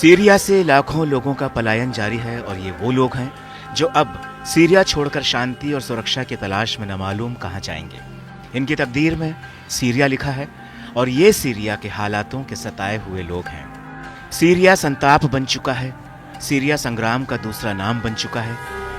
Syria से लाखों लोगों का पलायन जारी है और ये वो लोग हैं जो अब सीरिया छोड़कर शांति और सुरक्षा की तलाश में न मालूम कहां जाएंगे। इनकी तकदीर में सीरिया लिखा है और ये सीरिया के हालातों के सताए हुए लोग हैं। सीरिया संताप बन चुका है, सीरिया संग्राम का दूसरा नाम बन चुका है,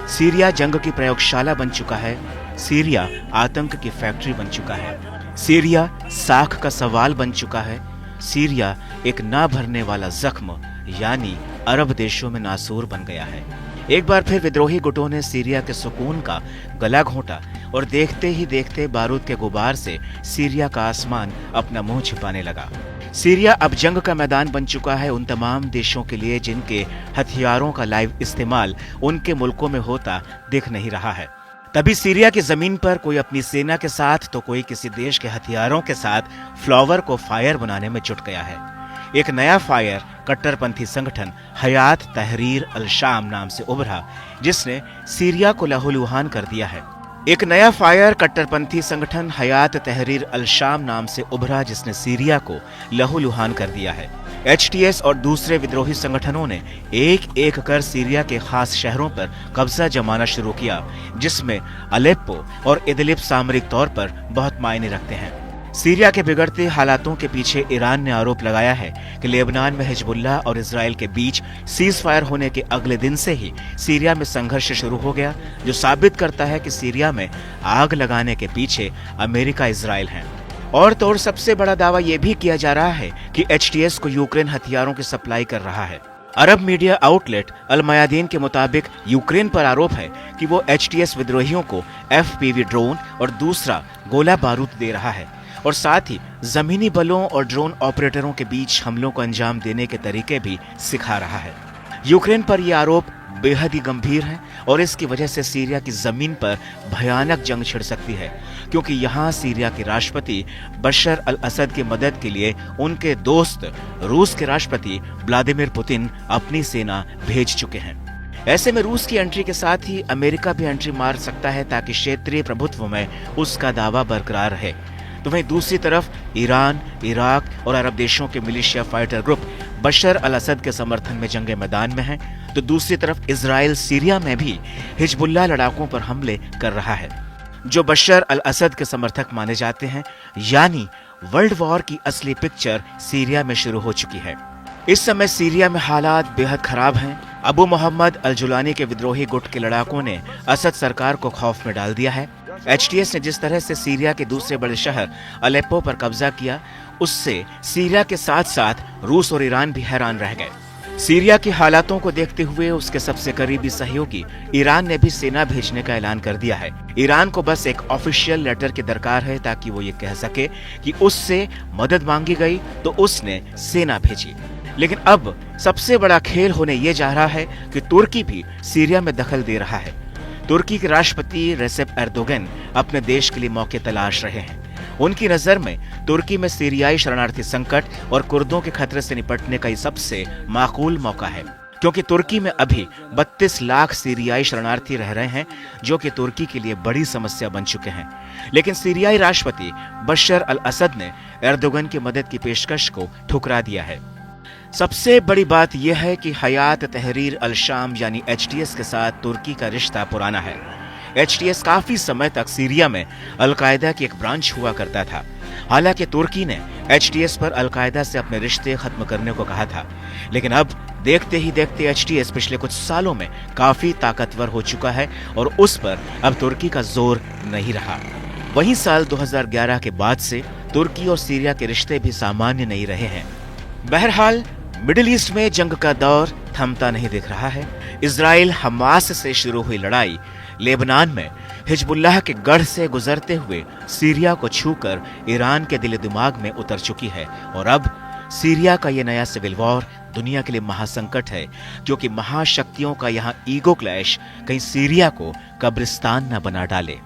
सीरिया जंग की प्रयोगशाला बन चुका है, सीरिया आतंक की फैक्ट्री बन चुका है, सीरिया साख का सवाल बन चुका है, सीरिया एक ना भरने वाला जख्म यानी अरब देशों में नासूर बन गया है। एक बार फिर विद्रोही गुटों ने सीरिया के सुकून का गला घोंटा और देखते ही देखते बारूद के गुबार से सीरिया का आसमान अपना मुंह छिपाने लगा। सीरिया अब जंग का मैदान बन चुका है उन तमाम देशों के लिए जिनके हथियारों का लाइव इस्तेमाल उनके मुल्कों में होता दिख नहीं रहा है। तभी सीरिया की जमीन पर कोई अपनी सेना के साथ तो कोई किसी देश के हथियारों के साथ फ्लावर को फायर बनाने में जुट गया है। एक नया फायर कट्टरपंथी संगठन हयात तहरीर अल शाम नाम से उभरा जिसने सीरिया को लहूलुहान कर दिया है। एक नया फायर कट्टरपंथी संगठन हयात तहरीर अल शाम नाम से उभरा जिसने सीरिया को लहूलुहान कर दिया है। एचटीएस और दूसरे विद्रोही संगठनों ने एक एक कर सीरिया के खास शहरों पर कब्जा जमाना शुरू किया जिसमें अलेप्पो और इदलिब सामरिक तौर पर बहुत मायने रखते हैं। सीरिया के बिगड़ते हालातों के पीछे ईरान ने आरोप लगाया है कि लेबनान में हिजबुल्लाह और इजराइल के बीच सीज फायर होने के अगले दिन से ही सीरिया में संघर्ष शुरू हो गया, जो साबित करता है कि सीरिया में आग लगाने के पीछे अमेरिका इजराइल हैं। और तो और सबसे बड़ा दावा यह भी किया जा रहा है कि एचटीएस को यूक्रेन हथियारों की सप्लाई कर रहा है। अरब मीडिया आउटलेट अल मयादीन के मुताबिक यूक्रेन पर आरोप है कि वो एचटीएस विद्रोहियों को एफपीवी ड्रोन और दूसरा गोला बारूद दे रहा है और साथ ही जमीनी बलों और ड्रोन ऑपरेटरों के बीच हमलों को अंजाम देने के तरीके भी सिखा रहा है। यूक्रेन पर यह आरोप बेहद ही गंभीर है और इसकी वजह से सीरिया की जमीन पर भयानक जंग छिड़ सकती है, क्योंकि यहाँ सीरिया के राष्ट्रपति बशर अल असद की मदद के लिए उनके दोस्त रूस के राष्ट्रपति व्लादिमीर पुतिन अपनी सेना भेज चुके हैं। ऐसे में रूस की एंट्री के साथ ही अमेरिका भी एंट्री मार सकता है ताकि क्षेत्रीय प्रभुत्व में उसका दावा बरकरार रहे। तो वहीं दूसरी तरफ ईरान, इराक और अरब देशों के मिलिशिया फाइटर ग्रुप बशर अल असद के समर्थन में जंगे मैदान में हैं, तो दूसरी तरफ इजराइल सीरिया में भी हिजबुल्लाह लड़ाकों पर हमले कर रहा है जो बशर अल असद के समर्थक माने जाते हैं। यानी वर्ल्ड वॉर की असली पिक्चर सीरिया में शुरू हो चुकी है। इस समय सीरिया में हालात बेहद खराब हैं। अबू मोहम्मद अल जुलानी के विद्रोही गुट के लड़ाकों ने असद सरकार को खौफ में डाल दिया है। एचटीएस ने जिस तरह से सीरिया के दूसरे बड़े शहर अलेप्पो पर कब्जा किया, उससे सीरिया के साथ साथ रूस और ईरान भी हैरान रह गए। सीरिया के हालातों को देखते हुए उसके सबसे करीबी सहयोगी ईरान ने भी सेना भेजने का ऐलान कर दिया है। ईरान को बस एक ऑफिशियल लेटर की दरकार है ताकि वो ये कह सके कि उससे मदद मांगी गई तो उसने सेना भेजी। लेकिन अब सबसे बड़ा खेल होने ये जा रहा है कि तुर्की भी सीरिया में दखल दे रहा है। तुर्की के राष्ट्रपति रेसेप एर्दोगन अपने देश के लिए मौके तलाश रहे हैं। उनकी नजर में तुर्की में सीरियाई शरणार्थी संकट और कुर्दों के खतरे से निपटने का ये सबसे माकूल मौका है, क्योंकि तुर्की में अभी 32 लाख सीरियाई शरणार्थी रह रहे हैं जो कि तुर्की के लिए बड़ी समस्या बन चुके हैं। लेकिन सीरियाई राष्ट्रपति बशर अल असद ने एर्दोगन की मदद की पेशकश को ठुकरा दिया है। सबसे बड़ी बात यह है कि हयात तहरीर अल शाम यानी एचटीएस के साथ तुर्की का रिश्ता पुराना है। एचटीएस काफी समय तक सीरिया में अल-कायदा की एक ब्रांच हुआ करता था। हालांकि तुर्की ने एचटीएस पर अल-कायदा से अपने रिश्ते खत्म करने को कहा था, लेकिन अब देखते ही देखते एचटीएस पिछले कुछ सालों में काफी ताकतवर हो चुका है और उस पर अब तुर्की का जोर नहीं रहा। वहीं साल 2011 के बाद से तुर्की और सीरिया के रिश्ते भी सामान्य नहीं रहे हैं। बहरहाल मिडिल ईस्ट में जंग का दौर थमता नहीं दिख रहा है। इजराइल हमास से शुरू हुई लड़ाई लेबनान में हिजबुल्लाह के गढ़ से गुजरते हुए सीरिया को छूकर ईरान के दिल दिमाग में उतर चुकी है और अब सीरिया का ये नया सिविल वॉर दुनिया के लिए महासंकट है, क्योंकि महाशक्तियों का यहाँ ईगो क्लैश कहीं सीरिया को कब्रिस्तान न बना डाले।